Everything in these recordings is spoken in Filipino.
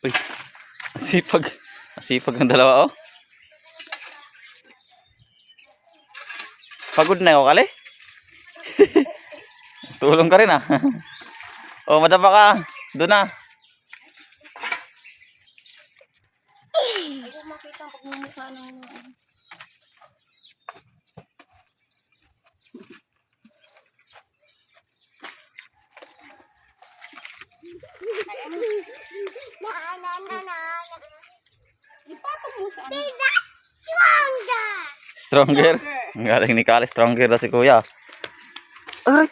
Uy, sipag. Sipag ng dalawa, oh. Pagod na ako, kali. Tulong ka rin, ah. Oh, madapa ka. Doon na. Hindi ko makita ang pagmumukha ng... Ipatong mo sa ano? Stronger. Ang galing ni Kali, stronger na si Kuya. Ay!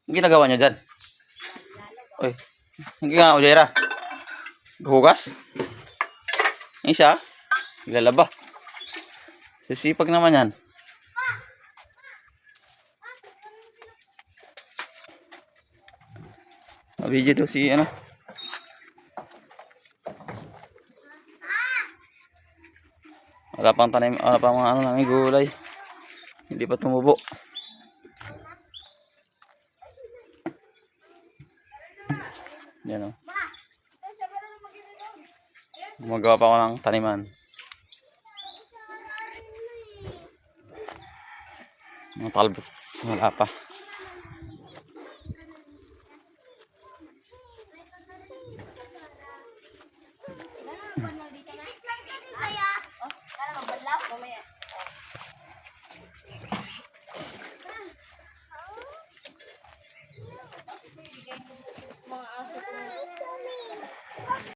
Ang ginagawa niyo dyan? Uy, ang ginagawa mo, Jaira? Hugas? Isa? Lalaba. Sisipag naman yan. Video daw si ano. Wala pang tanim, wala pang mga ano namin gulay. Hindi pa tumubo. Yan o. Gumagawa pa ako ng taniman. Mga talbos, wala pa.